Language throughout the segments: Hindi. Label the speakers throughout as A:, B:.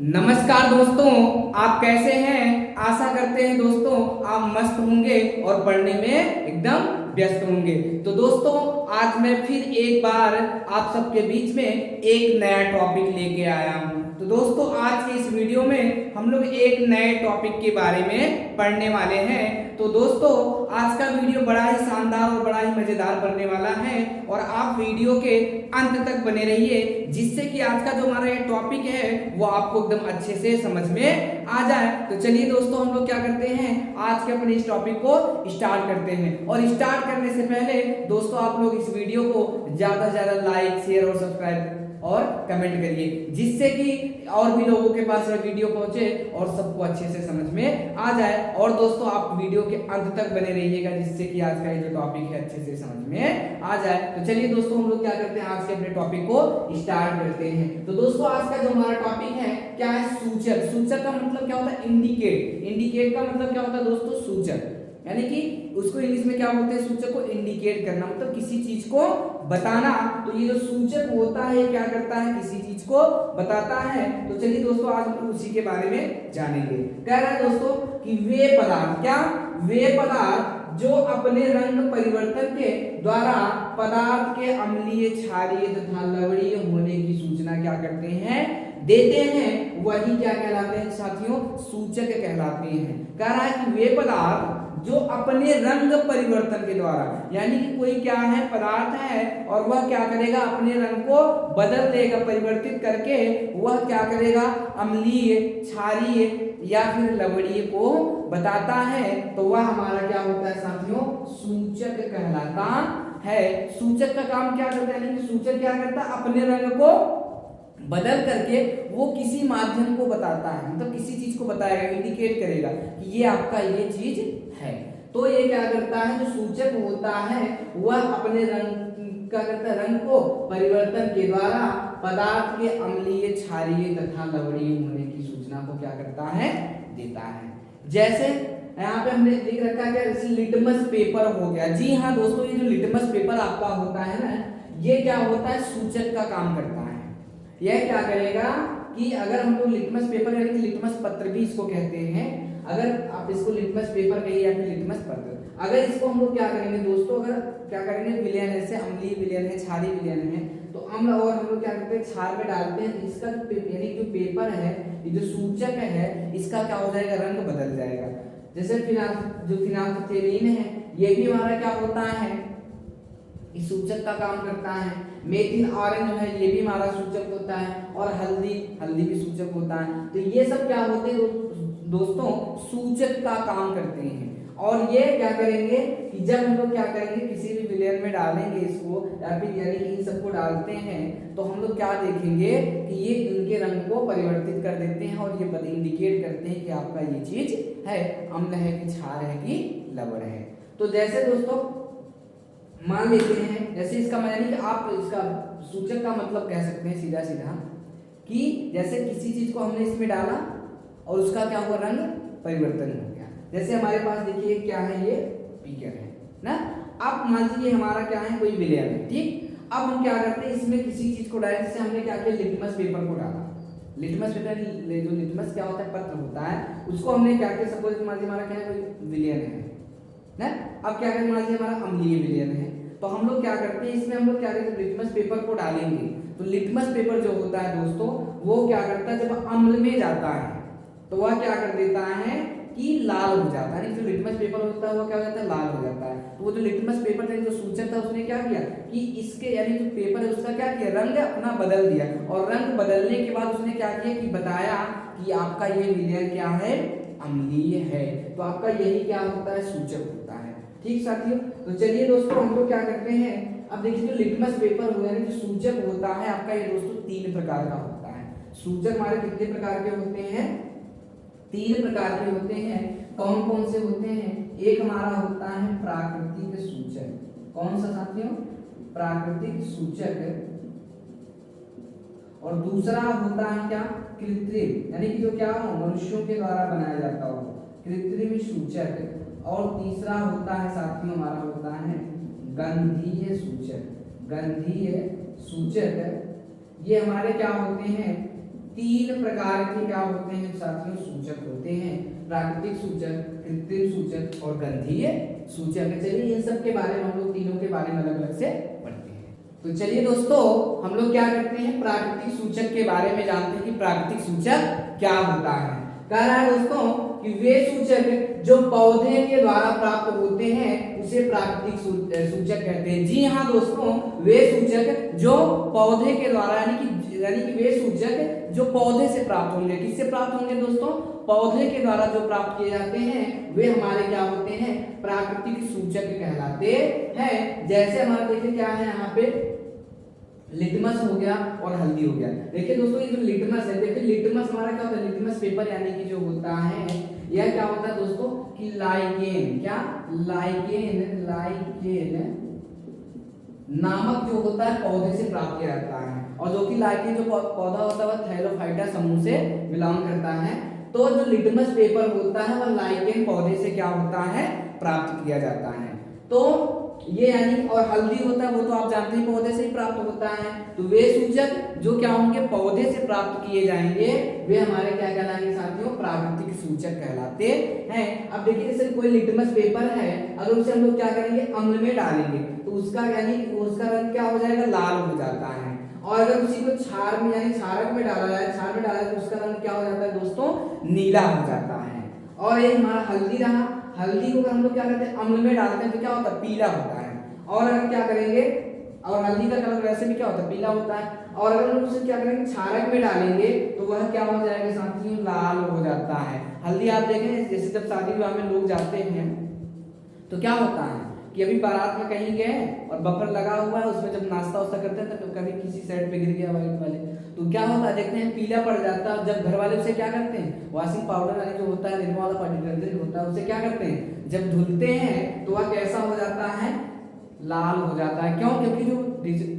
A: नमस्कार दोस्तों, आप कैसे हैं। आशा करते हैं दोस्तों आप मस्त होंगे और पढ़ने में एकदम व्यस्त होंगे। तो दोस्तों आज मैं फिर एक बार आप सबके बीच में एक नया टॉपिक लेके आया हूँ। तो दोस्तों आज के इस वीडियो में हम लोग एक नए टॉपिक के बारे में पढ़ने वाले हैं। तो दोस्तों आज का वीडियो बड़ा ही शानदार और बड़ा ही मजेदार बनने वाला है और आप वीडियो के अंत तक बने रहिए, जिससे कि आज का जो हमारा ये टॉपिक है वो आपको एकदम अच्छे से समझ में आ जाए। तो चलिए दोस्तों हम लोग क्या करते हैं, आज के अपने इस टॉपिक को स्टार्ट करते हैं। और स्टार्ट करने से पहले दोस्तों आप लोग इस वीडियो को ज्यादा से ज्यादा लाइक, शेयर और सब्सक्राइब और कमेंट करिए, जिससे कि और भी लोगों के पास यह वीडियो पहुंचे और सबको अच्छे से समझ में आ जाए। और दोस्तों आप वीडियो के अंत तक बने रहिएगा, जिससे कि आज का ये जो टॉपिक है अच्छे से समझ में आ जाए। तो चलिए दोस्तों हम लोग क्या करते हैं, आज के अपने टॉपिक को स्टार्ट करते हैं। तो दोस्तों आज का जो हमारा टॉपिक है क्या है, सूचक। सूचक का मतलब क्या होता है, इंडिकेट। इंडिकेट का मतलब क्या होता है दोस्तों, सूचक। यानी कि उसको इंग्लिश में क्या बोलते हैं, सूचक को इंडिकेट करना, मतलब किसी चीज को बताना। तो ये जो सूचक होता है क्या करता है, किसी चीज को बताता है। तो चलिए दोस्तों आज हम उसी के बारे में जानेंगे। कह रहा है दोस्तों कि वे पदार्थ, क्या वे पदार्थ जो अपने रंग परिवर्तन के द्वारा पदार्थ के अम्लीय, क्षारीय तथा लवणीय होने की सूचना क्या करते हैं, देते हैं, वही क्या कहलाते हैं साथियों, सूचक कहलाते हैं। कह रहा है कि वे पदार्थ जो अपने रंग परिवर्तन के द्वारा, यानी कि कोई क्या है, पदार्थ है और वह क्या करेगा, अपने रंग को बदल देगा, परिवर्तित करके वह क्या करेगा, अम्लीय, क्षारीय या फिर लवणीय को बताता है, तो वह हमारा क्या होता है साथियों, सूचक कहलाता है। सूचक का काम क्या करता है, यानी कि सूचक क्या करता है, अपने रंग को बदल करके वो किसी माध्यम को बताता है, मतलब किसी चीज को बताएगा, इंडिकेट करेगा कि ये आपका ये चीज है। तो ये क्या करता है, जो सूचक होता है वह अपने रंग क्या करता है, रंग को परिवर्तन के द्वारा पदार्थ के अम्लीय, क्षारीय तथा लवणीय होने की सूचना को क्या करता है, देता है। जैसे यहाँ पे हमने लिख रखा है क्या, लिटमस पेपर हो गया। जी हाँ दोस्तों, ये जो लिटमस पेपर आपका होता है ना, ये क्या होता है, सूचक का काम करता है। यह क्या करेगा कि अगर हम लोग लिटमस पेपर, यानी कि लिटमस पत्र भी इसको कहते हैं, अगर आप इसको लिटमस पेपर कहिए या फिर लिटमस पत्र, अगर इसको हम लोग क्या करेंगे दोस्तों, अगर क्या करेंगे, विलयन है, जैसे अम्लीय विलयन है, क्षारीय विलयन है, तो अम्ल और हम लोग क्या करते हैं, क्षार में डालते हैं, इसका यानी जो पेपर है, ये जो सूचक है, इसका क्या हो जाएगा, रंग बदल जाएगा। जैसे फिनाल्फ्थेलीन है, ये भी हमारा क्या होता है, इस सूचक का काम करता है। मेथिल ऑरेंज है, ये भी हमारा सूचक होता है। और हल्दी, हल्दी भी सूचक होता है। तो ये सब क्या होते हैं दोस्तों, सूचक का काम करते हैं। और ये क्या करेंगे कि जब हम लोग क्या करेंगे, किसी भी विलयन में डालेंगे इसको, या फिर यानी कि इन सबको डालते हैं, तो हम लोग क्या देखेंगे कि ये इनके रंग को परिवर्तित कर देते हैं और ये इंडिकेट करते हैं कि आपका ये चीज है, अम्ल है कि क्षार है कि लवण है। तो जैसे दोस्तों मान लेते हैं, जैसे इसका यानी कि आप इसका सूचक का मतलब कह सकते हैं सीधा सीधा कि जैसे किसी चीज को हमने इसमें डाला और उसका क्या हुआ, रंग परिवर्तन हो गया। जैसे हमारे पास देखिए क्या है, ये बीकर है ना। अब मान लीजिए हमारा क्या है, कोई विलयन है, ठीक। अब हम क्या करते हैं, इसमें किसी चीज को डाले, जैसे हमने क्या किया, लिटमस पेपर को डाला। लिटमस पेपर, जो लिटमस क्या होता है, पत्र होता है, उसको हमने क्या किया, सपोज मान लीजिए हमारा क्या है, कोई विलयन है ना। अब क्या करें, मान लीजिए हमारा अम्लीय विलयन है, तो हम लोग क्या करते हैं, इसमें हम लोग क्या करते हैं, लिटमस पेपर को डालेंगे। तो लिटमस पेपर जो होता है दोस्तों, वो क्या करता है, जब अम्ल में जाता है तो वह क्या कर देता है कि लाल हो जाता है। जो लिटमस पेपर होता है वो क्या हो जाता है, लाल हो जाता है। तो वो जो लिटमस पेपर था, जो सूचक था, उसने क्या किया कि इसके यानी जो पेपर है उसका क्या किया, रंग अपना बदल दिया। और रंग बदलने के बाद उसने क्या किया कि बताया कि आपका ये विलयन क्या है, अम्लीय है। तो आपका यही क्या होता है, सूचक होता है। ठीक साथियों, तो चलिए दोस्तों हम लोग क्या करते हैं, अब देखिए जो लिटमस पेपर हुआ है, जो सूचक होता है आपका, ये दोस्तों 3 प्रकार का होता है। सूचक हमारे कितने प्रकार के होते हैं, 3 प्रकार के होते हैं। कौन कौन से होते हैं, एक हमारा होता है प्राकृतिक सूचक। कौन सा साथियों, प्राकृतिक सूचक। और दूसरा होता है क्या, कृत्रिम, यानी कि जो क्या हो, मनुष्यों के द्वारा बनाया जाता हो, कृत्रिम सूचक। और तीसरा होता है साथियों हमारा होता है गंधीय सूचक। गंधीय सूचक ये हमारे क्या होते हैं, तीन प्रकार के क्या होते हैं साथियों, सूचक होते हैं। प्राकृतिक सूचक, कृत्रिम सूचक और गंधीय सूचक। चलिए इन सब के बारे में हम लोग तीनों के बारे में अलग अलग से पढ़ते हैं। तो चलिए दोस्तों हम लोग क्या करते हैं, प्राकृतिक सूचक के बारे में जानते हैं कि प्राकृतिक सूचक क्या होता है। कह रहा है दोस्तों कि वे सूचक जो पौधे के द्वारा प्राप्त होते हैं उसे प्राकृतिक सूचक कहते हैं। जी हाँ दोस्तों, वे सूचक जो पौधे के द्वारा यानी कि वे सूचक जो पौधे से प्राप्त होंगे। किससे प्राप्त होंगे दोस्तों, पौधे के द्वारा जो प्राप्त किए जाते हैं वे हमारे क्या होते हैं, प्राकृतिक सूचक कहलाते हैं। जैसे हमारा देखिए क्या है यहाँ पे, लिटमस हो गया और हल्दी हो गया। देखिए दोस्तों ये जो लिटमस है, देखिए लिटमस हमारा क्या होता है, लिटमस पेपर यानी कि जो होता है यह क्या होता है दोस्तों कि लाइकेन, क्या लाइकेन नामक जो होता है पौधे से प्राप्त किया जाता है। और जो कि लाइकेन जो पौधा होता है वह थैलोफाइटा समूह से बिलोंग करता है। तो जो लिटमस पेपर होता है वह लाइकेन पौधे से क्या होता है, प्राप्त किया जाता है। तो ये यानी, और हल्दी होता है वो तो आप जानते हैं पौधे से ही प्राप्त होता है। तो वे सूचक जो क्या होंगे, पौधे से प्राप्त किए जाएंगे वे हमारे क्या कहलाएंगे साथियों, प्राकृतिक सूचक कहलाते हैं। अब देखिए जैसे कोई लिटमस पेपर है, अगर उसे हम लोग क्या करेंगे, अम्ल में डालेंगे तो उसका यानी उसका रंग क्या हो जाएगा, लाल हो जाता है। और अगर उसी को क्षार में यानी क्षारक में डाला जाए, क्षार में डाला तो उसका रंग क्या हो जाता है दोस्तों, नीला हो जाता है। और ये हमारा हल्दी रहा, हल्दी को अगर हम लोग क्या करते हैं, अम्ल में डालते हैं तो क्या होता है, पीला होता है। और अगर क्या करेंगे, और हल्दी का कलर वैसे भी क्या होता है, पीला होता है। और अगर हम उसे क्या करेंगे, क्षारक में डालेंगे तो वह क्या हो जाएगा साथियों, लाल हो जाता है। हल्दी आप देखें जैसे जब शादी विवाह में लोग जाते हैं तो क्या होता है कि अभी बारात में कहीं गए और बफर लगा हुआ है, उसमें जब नाश्ता वास्ता करते हैं तो कभी किसी साइड पे गिर गया वाइट वाले, तो क्या होता है देखते हैं पीला पड़ जाता है। जब घर वाले उसे क्या करते हैं, वॉशिंग पाउडर यानी जो होता है निरमा वाला डिटर्जेंट होता है उसे क्या करते हैं, जब धुलते हैं तो वह कैसा हो जाता है, लाल हो जाता है। क्यों, क्योंकि जो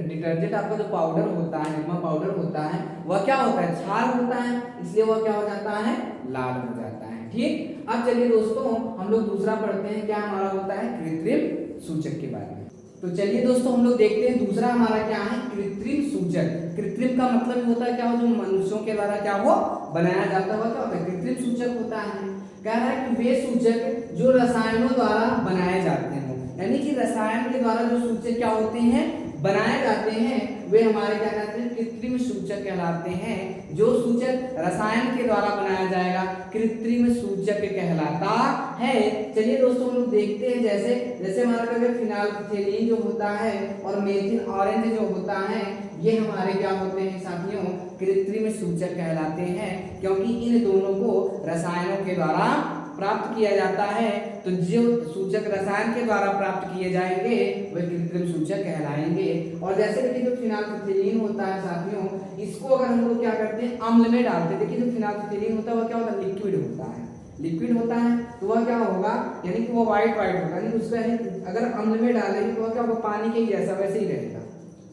A: डिटर्जेंट आपका जो पाउडर होता है, निरमा पाउडर होता है, वह क्या होता है, क्षार होता है, इसलिए वह क्या हो जाता है, लाल हो जाता है। ठीक, अब चलिए दोस्तों हम लोग दूसरा पढ़ते हैं, क्या हमारा होता है, कृत्रिम सूचक के बारे में। तो चलिए दोस्तों हम लोग देखते हैं दूसरा हमारा क्या है, कृत्रिम सूचक। कृत्रिम का मतलब होता है क्या हो, जो मनुष्यों के द्वारा क्या हो बनाया जाता है वह क्या होता है, कृत्रिम सूचक होता है। कह रहा है कि वे सूचक जो रसायनों द्वारा बनाए जाते हैं, यानी कि रसायन के द्वारा जो सूचक क्या होते हैं, बनाए जाते हैं, वे हमारे क्या कहते हैं, कृत्रिम सूचक कहलाते हैं। जो सूचक रसायन के द्वारा बनाया जाएगा कृत्रिम सूचक कहलाता है। चलिए दोस्तों हम लोग देखते हैं, जैसे जैसे हमारा कभी फिनाइलफिथेलिन जो होता है और मेथिल ऑरेंज जो होता है, ये हमारे क्या होते हैं साथियों, कृत्रिम सूचक कहलाते हैं, क्योंकि इन दोनों को रसायनों के द्वारा प्राप्त किया जाता है। तो जो सूचक रसायन के द्वारा प्राप्त किए जाएंगे वे कृत्रिम सूचक कहलाएंगे। और जैसे देखिए जो फिनाइलफिथेलिन होता है साथियों, इसको अगर हम लोग क्या करते हैं, अम्ल में डालते हैं। देखिए जो फिनाइलफिथेलिन होता है वह क्या होता है, लिक्विड होता है। लिक्विड होता है तो वह क्या होगा, यानी कि वो व्हाइट व्हाइट होगा, यानी उसमें अगर अम्ल में डालेंगे तो वह क्या होगा, पानी के जैसा वैसे ही रहेगा,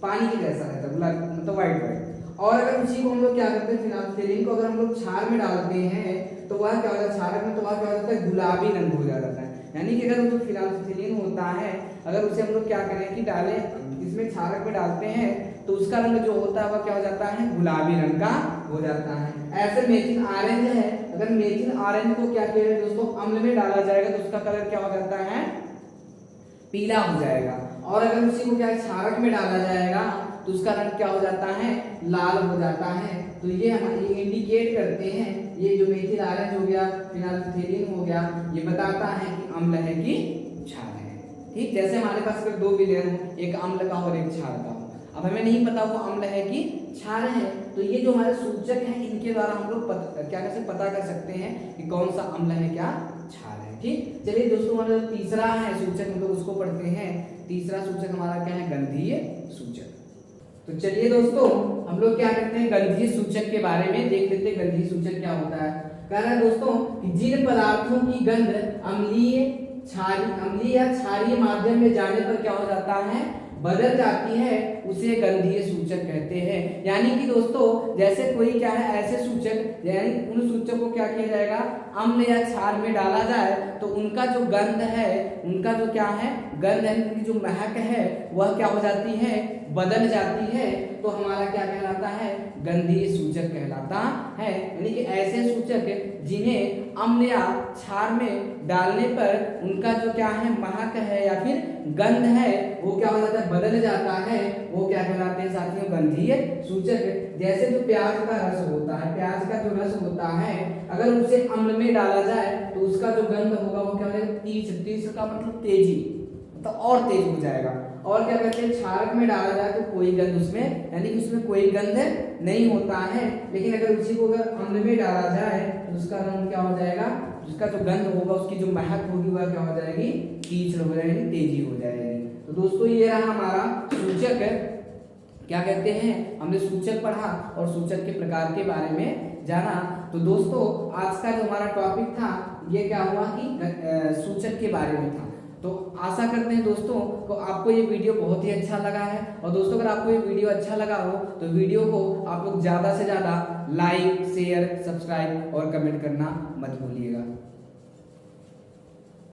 A: पानी के जैसा रहता है, मतलब व्हाइट व्हाइट। और अगर उसी को हम लोग क्या करते हैं, फिनाइलफिथेलिन को अगर हम लोग क्षार में डालते हैं तो वह क्या होता है, क्षारक में तो वह क्या हो जाता है, गुलाबी रंग हो जाता है। यानी कि अगर जो फिनाइलफिथेलिन होता है, अगर उसे हम लोग क्या करें कि डालें, इसमें क्षारक में डालते हैं तो उसका रंग जो होता है वह क्या हो जाता है, गुलाबी रंग का हो जाता है। ऐसे मेथिल ऑरेंज है, अगर मेथिल ऑरेंज को क्या किया जाए दोस्तों, अम्ल में डाला जाएगा तो उसका कलर क्या हो जाता है, पीला हो जाएगा। और अगर उसी को क्या क्षारक में डाला जाएगा तो उसका रंग क्या हो जाता है, लाल हो जाता है। तो ये हमारे इंडिकेट करते हैं, ये जो मेथिल ऑरेंज हो गया, फिनाइलफिथेलिन हो गया, ये बताता है कि अम्ल है कि क्षार है। ठीक, जैसे हमारे पास अगर दो विलेन हो, एक अम्ल का और एक क्षार का हो, अब हमें नहीं पता वो अम्ल है कि क्षार है, तो ये जो हमारे सूचक हैं इनके द्वारा हम लोग क्या कैसे पता कर सकते हैं कि कौन सा अम्ल है क्या क्षार है। ठीक, चलिए दोस्तों हमारा तीसरा है सूचक, हम लोग उसको पढ़ते हैं। तीसरा सूचक हमारा क्या है, गंधीय सूचक। तो चलिए दोस्तों हम लोग क्या करते हैं, गंधीय सूचक के बारे में देख लेते हैं। गंधीय सूचक क्या होता है, कह रहा है दोस्तों कि जिन पदार्थों की गंध अम्लीय या क्षारीय माध्यम में जाने पर क्या हो जाता है, बदल जाती है, उसे गंधीय सूचक कहते हैं। यानी कि दोस्तों जैसे कोई क्या है, ऐसे सूचक यानी उन सूचक को क्या किया जाएगा, अम्ल या क्षार में डाला जाए तो उनका जो गंध है, उनका जो क्या है गंध है, उनकी जो महक है वह क्या हो जाती है, बदल जाती है। तो हमारा क्या कहलाता है, गंधीय सूचक कहलाता है। यानी कि ऐसे सूचक जिन्हें अम्ल या क्षार में डालने पर उनका जो क्या है महक है या फिर गंध है वो क्या हो जाता है, बदल जाता है, वो क्या कहलाते हैं साथियों, गंधीय सूचक। जैसे जो प्याज का रस होता है, प्याज का जो रस होता है अगर उसे अम्ल में डाला जाए तो उसका जो गंध होगा वो क्या हो जाएगा, तीव्र। तीव्र का मतलब तेजी, तो और तेज हो जाएगा। और क्या कहते हैं, क्षारक में डाला जाए तो कोई गंध उसमें, यानी कि उसमें कोई गंध नहीं होता है। लेकिन अगर उसी को अगर अम्ल में डाला जाए तो उसका रंग क्या हो जाएगा, उसका जो गंध होगा, उसकी जो महक होगी वह क्या हो जाएगी, तीव्र हो जाएगी, तेजी हो जाएगी। तो दोस्तों ये रहा हमारा सूचक, क्या कहते हैं, हमने सूचक पढ़ा और सूचक के प्रकार के बारे में जाना। तो दोस्तों आज का जो हमारा टॉपिक था ये क्या हुआ कि सूचक के बारे में था। तो आशा करते हैं दोस्तों को आपको ये वीडियो बहुत ही अच्छा लगा है। और दोस्तों अगर आपको ये वीडियो अच्छा लगा हो तो वीडियो को आप लोग ज़्यादा से ज़्यादा लाइक, शेयर, सब्सक्राइब और कमेंट करना मत भूलिएगा।